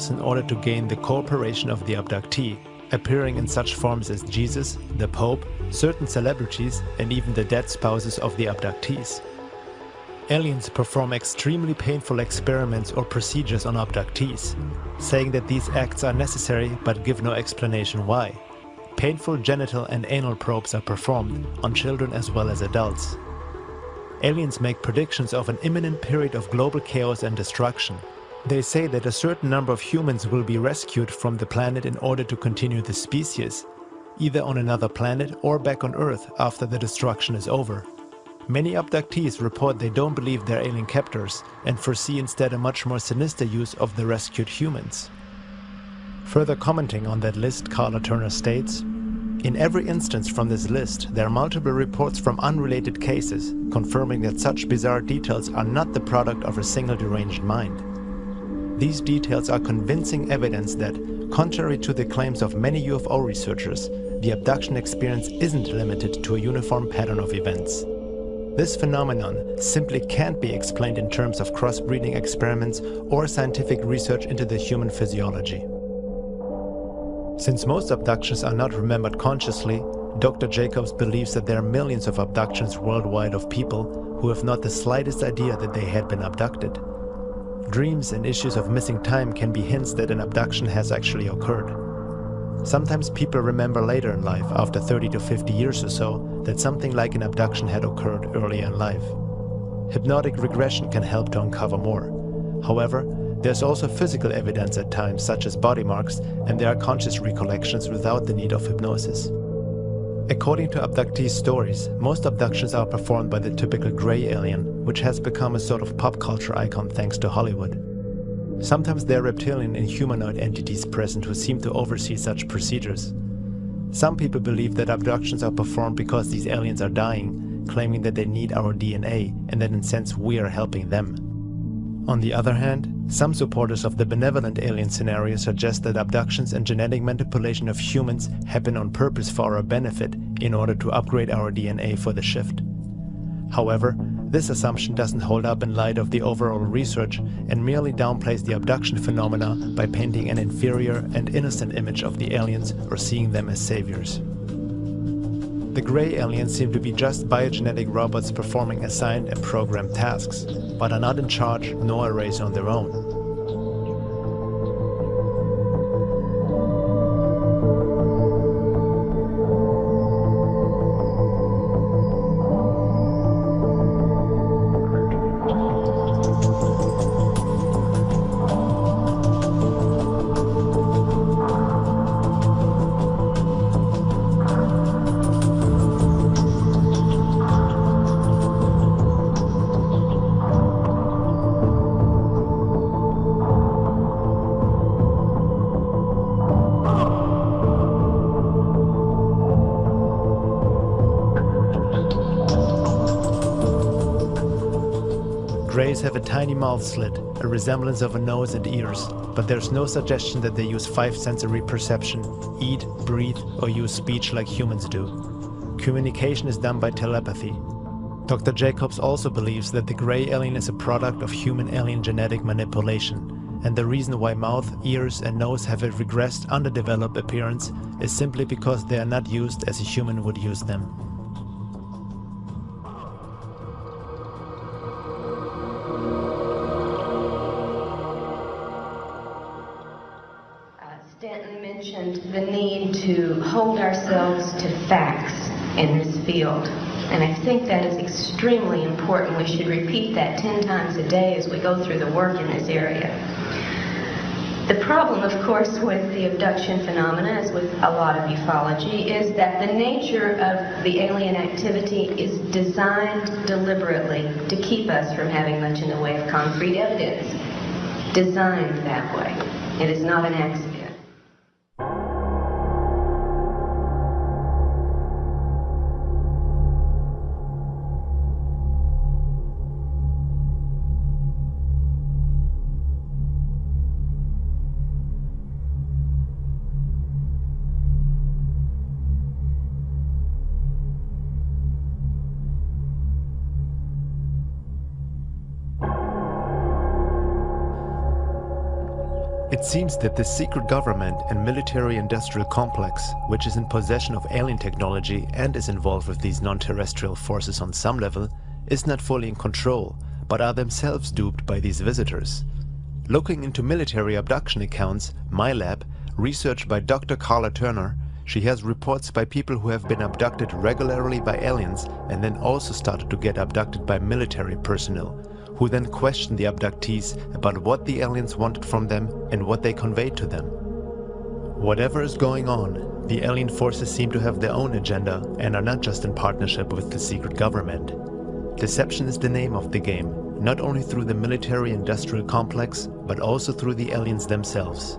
themselves in order to gain the cooperation of the abductee, appearing in such forms as Jesus, the Pope, certain celebrities, and even the dead spouses of the abductees. Aliens perform extremely painful experiments or procedures on abductees, saying that these acts are necessary but give no explanation why. Painful genital and anal probes are performed on children as well as adults. Aliens make predictions of an imminent period of global chaos and destruction. They say that a certain number of humans will be rescued from the planet in order to continue the species, either on another planet or back on Earth after the destruction is over. Many abductees report they don't believe they're alien captors and foresee instead a much more sinister use of the rescued humans. Further commenting on that list, Karla Turner states, "In every instance from this list, there are multiple reports from unrelated cases, confirming that such bizarre details are not the product of a single deranged mind. These details are convincing evidence that, contrary to the claims of many UFO researchers, the abduction experience isn't limited to a uniform pattern of events. This phenomenon simply can't be explained in terms of crossbreeding experiments or scientific research into the human physiology." Since most abductions are not remembered consciously, Dr. Jacobs believes that there are millions of abductions worldwide of people who have not the slightest idea that they had been abducted. Dreams and issues of missing time can be hints that an abduction has actually occurred. Sometimes people remember later in life, after 30 to 50 years or so, that something like an abduction had occurred earlier in life. Hypnotic regression can help to uncover more. However, there's also physical evidence at times, such as body marks, and there are conscious recollections without the need of hypnosis. According to abductee stories, most abductions are performed by the typical gray alien, which has become a sort of pop culture icon thanks to Hollywood. Sometimes there are reptilian and humanoid entities present who seem to oversee such procedures. Some people believe that abductions are performed because these aliens are dying, claiming that they need our DNA and that in a sense we are helping them. On the other hand, some supporters of the benevolent alien scenario suggest that abductions and genetic manipulation of humans happen on purpose for our benefit in order to upgrade our DNA for the shift. However, this assumption doesn't hold up in light of the overall research and merely downplays the abduction phenomena by painting an inferior and innocent image of the aliens or seeing them as saviors. The gray aliens seem to be just biogenetic robots performing assigned and programmed tasks, but are not in charge nor a race on their own. Greys have a tiny mouth slit, a resemblance of a nose and ears, but there's no suggestion that they use five sensory perception, eat, breathe, or use speech like humans do. Communication is done by telepathy. Dr. Jacobs also believes that the gray alien is a product of human-alien genetic manipulation, and the reason why mouth, ears, and nose have a regressed, underdeveloped appearance is simply because they are not used as a human would use them. Stanton mentioned the need to hold ourselves to facts in this field, and I think that is extremely important. We should repeat that 10 times a day as we go through the work in this area. The problem, of course, with the abduction phenomena, as with a lot of ufology, is that the nature of the alien activity is designed deliberately to keep us from having much in the way of concrete evidence. Designed that way. It is not an accident. It It seems that the secret government and military-industrial complex, which is in possession of alien technology and is involved with these non-terrestrial forces on some level, is not fully in control, but are themselves duped by these visitors. Looking into military abduction accounts, MyLab, researched by Dr. Carla Turner, she has reports by people who have been abducted regularly by aliens and then also started to get abducted by military personnel, who then questioned the abductees about what the aliens wanted from them and what they conveyed to them. Whatever is going on, the alien forces seem to have their own agenda and are not just in partnership with the secret government. Deception is the name of the game, not only through the military-industrial complex, but also through the aliens themselves.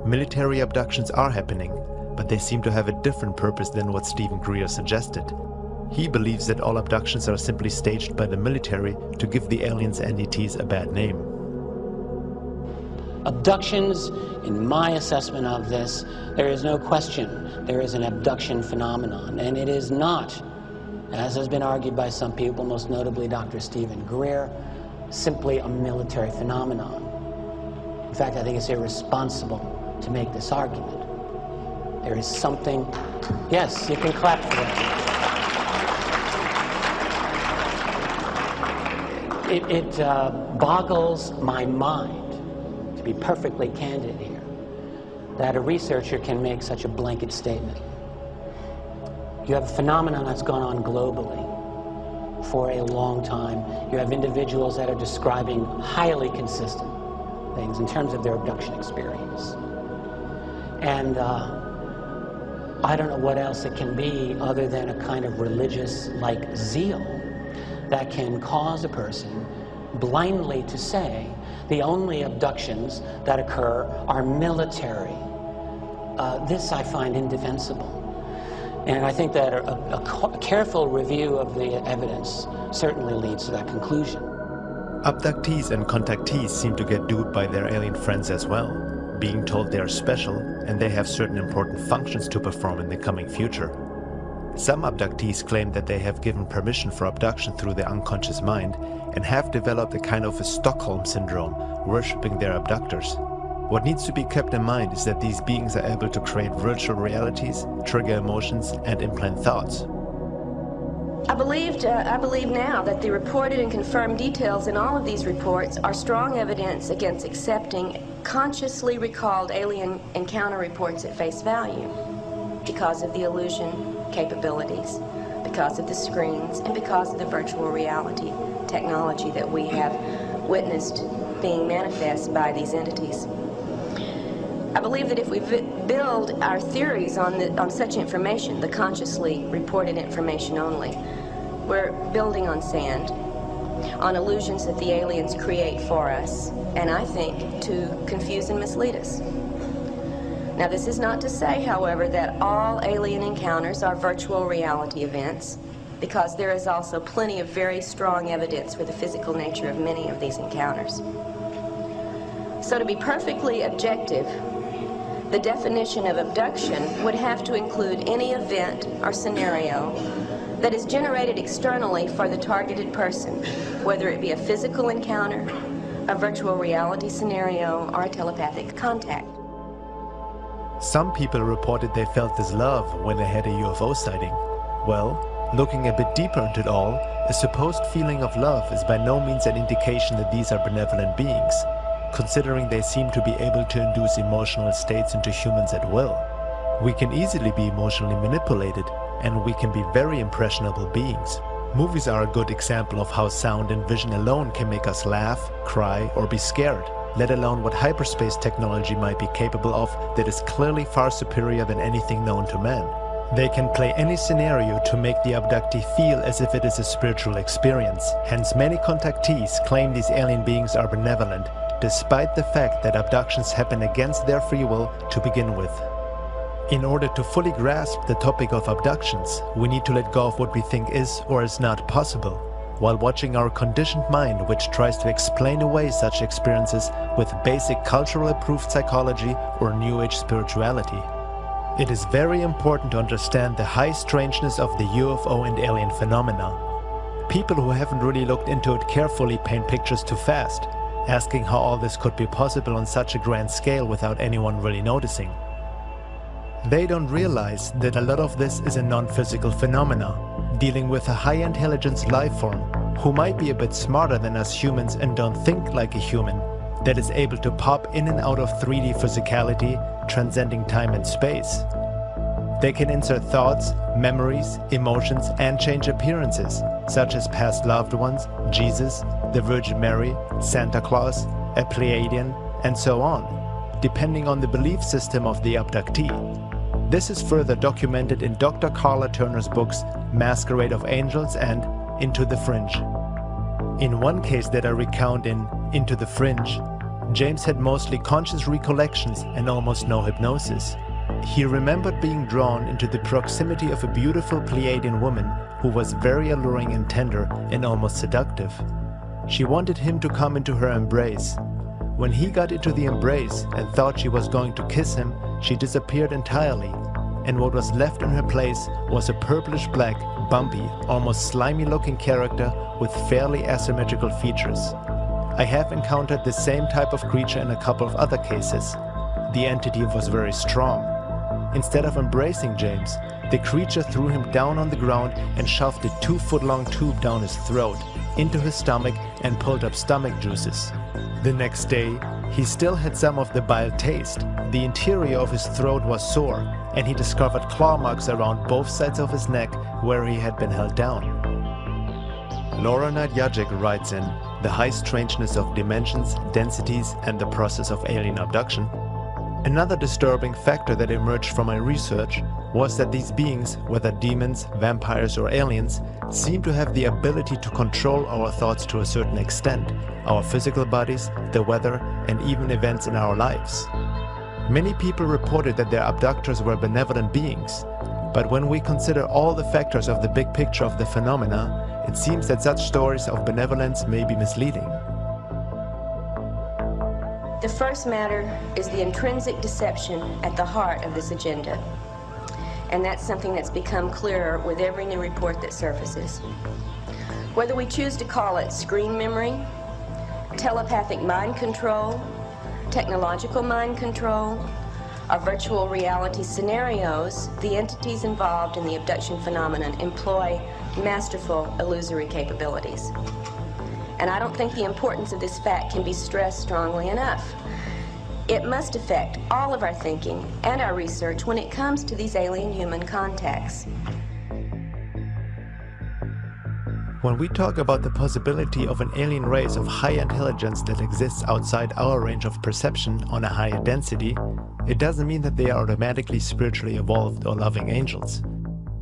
Military abductions are happening, but they seem to have a different purpose than what Stephen Greer suggested. He believes that all abductions are simply staged by the military to give the aliens' entities a bad name. Abductions, in my assessment of this, there is no question there is an abduction phenomenon, and it is not, as has been argued by some people, most notably Dr. Stephen Greer, simply a military phenomenon. In fact, I think it's irresponsible to make this argument. There is something... Yes, you can clap for that. It boggles my mind, to be perfectly candid here, that a researcher can make such a blanket statement. You have a phenomenon that's gone on globally for a long time. You have individuals that are describing highly consistent things in terms of their abduction experience. And I don't know what else it can be other than a kind of religious-like zeal that can cause a person blindly to say the only abductions that occur are military. This I find indefensible. And I think that a careful review of the evidence certainly leads to that conclusion. Abductees and contactees seem to get duped by their alien friends as well, being told they are special and they have certain important functions to perform in the coming future. Some abductees claim that they have given permission for abduction through their unconscious mind and have developed a kind of a Stockholm syndrome, worshipping their abductors. What needs to be kept in mind is that these beings are able to create virtual realities, trigger emotions, and implant thoughts. I believe now that the reported and confirmed details in all of these reports are strong evidence against accepting consciously recalled alien encounter reports at face value because of the illusion capabilities, because of the screens, and because of the virtual reality technology that we have witnessed being manifest by these entities. I believe that if we build our theories on such information, the consciously reported information only, we're building on sand, on illusions that the aliens create for us, and I think to confuse and mislead us. Now, this is not to say, however, that all alien encounters are virtual reality events, because there is also plenty of very strong evidence for the physical nature of many of these encounters. So to be perfectly objective, the definition of abduction would have to include any event or scenario that is generated externally for the targeted person, whether it be a physical encounter, a virtual reality scenario, or a telepathic contact. Some people reported they felt this love when they had a UFO sighting. Well, looking a bit deeper into it all, a supposed feeling of love is by no means an indication that these are benevolent beings, considering they seem to be able to induce emotional states into humans at will. We can easily be emotionally manipulated, and we can be very impressionable beings. Movies are a good example of how sound and vision alone can make us laugh, cry, or be scared, let alone what hyperspace technology might be capable of that is clearly far superior than anything known to man. They can play any scenario to make the abductee feel as if it is a spiritual experience. Hence, many contactees claim these alien beings are benevolent, despite the fact that abductions happen against their free will to begin with. In order to fully grasp the topic of abductions, we need to let go of what we think is or is not possible, while watching our conditioned mind, which tries to explain away such experiences with basic culturally approved psychology or New Age spirituality. It is very important to understand the high strangeness of the UFO and alien phenomena. People who haven't really looked into it carefully paint pictures too fast, asking how all this could be possible on such a grand scale without anyone really noticing. They don't realize that a lot of this is a non-physical phenomena, dealing with a high-intelligence life form who might be a bit smarter than us humans and don't think like a human, that is able to pop in and out of 3D physicality, transcending time and space. They can insert thoughts, memories, emotions, and change appearances, such as past loved ones, Jesus, the Virgin Mary, Santa Claus, a Pleiadian, and so on, depending on the belief system of the abductee. This is further documented in Dr. Carla Turner's books Masquerade of Angels and Into the Fringe. In one case that I recount in Into the Fringe, James had mostly conscious recollections and almost no hypnosis. He remembered being drawn into the proximity of a beautiful Pleiadian woman who was very alluring and tender and almost seductive. She wanted him to come into her embrace. When he got into the embrace and thought she was going to kiss him, she disappeared entirely, and what was left in her place was a purplish-black, bumpy, almost slimy-looking character with fairly asymmetrical features. I have encountered the same type of creature in a couple of other cases. The entity was very strong. Instead of embracing James, the creature threw him down on the ground and shoved a 2-foot-long tube down his throat, into his stomach, and pulled up stomach juices. The next day, he still had some of the bile taste. The interior of his throat was sore, and he discovered claw marks around both sides of his neck where he had been held down. Laura Naidjajic writes in The High Strangeness of Dimensions, Densities, and the Process of Alien Abduction, another disturbing factor that emerged from my research was that these beings, whether demons, vampires, or aliens, seem to have the ability to control our thoughts to a certain extent, our physical bodies, the weather, and even events in our lives. Many people reported that their abductors were benevolent beings, but when we consider all the factors of the big picture of the phenomena, it seems that such stories of benevolence may be misleading. The first matter is the intrinsic deception at the heart of this agenda. And that's something that's become clearer with every new report that surfaces. Whether we choose to call it screen memory, telepathic mind control, technological mind control, or virtual reality scenarios, the entities involved in the abduction phenomenon employ masterful illusory capabilities. And I don't think the importance of this fact can be stressed strongly enough. It must affect all of our thinking and our research when it comes to these alien-human contacts. When we talk about the possibility of an alien race of high intelligence that exists outside our range of perception on a higher density, it doesn't mean that they are automatically spiritually evolved or loving angels.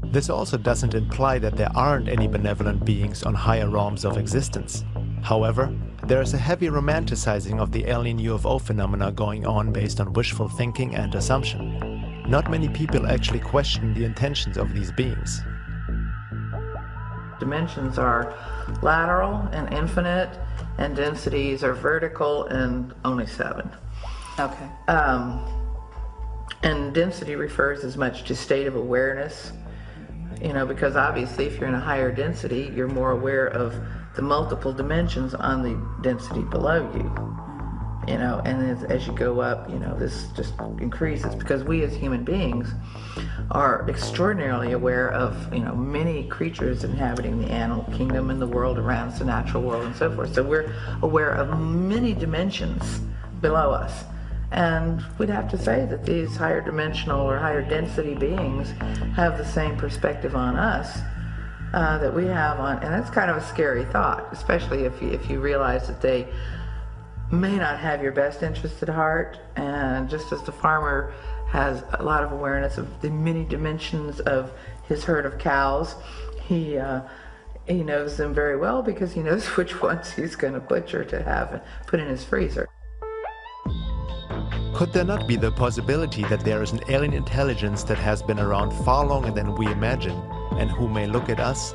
This also doesn't imply that there aren't any benevolent beings on higher realms of existence. However, there is a heavy romanticizing of the alien UFO phenomena going on based on wishful thinking and assumption. Not many people actually question the intentions of these beings. Dimensions are lateral and infinite, and densities are vertical and only 7. Okay. And density refers as much to state of awareness, because obviously if you're in a higher density, you're more aware of the multiple dimensions on the density below you, and as you go up, this just increases, because we as human beings are extraordinarily aware of, many creatures inhabiting the animal kingdom and the world around us, the natural world and so forth. So we're aware of many dimensions below us. And we'd have to say that these higher dimensional or higher density beings have the same perspective on us that we have on, and that's kind of a scary thought, especially if you realize that they may not have your best interest at heart. And just as the farmer has a lot of awareness of the many dimensions of his herd of cows, he knows them very well because he knows which ones he's going to butcher to have put in his freezer. Could there not be the possibility that there is an alien intelligence that has been around far longer than we imagine, and who may look at us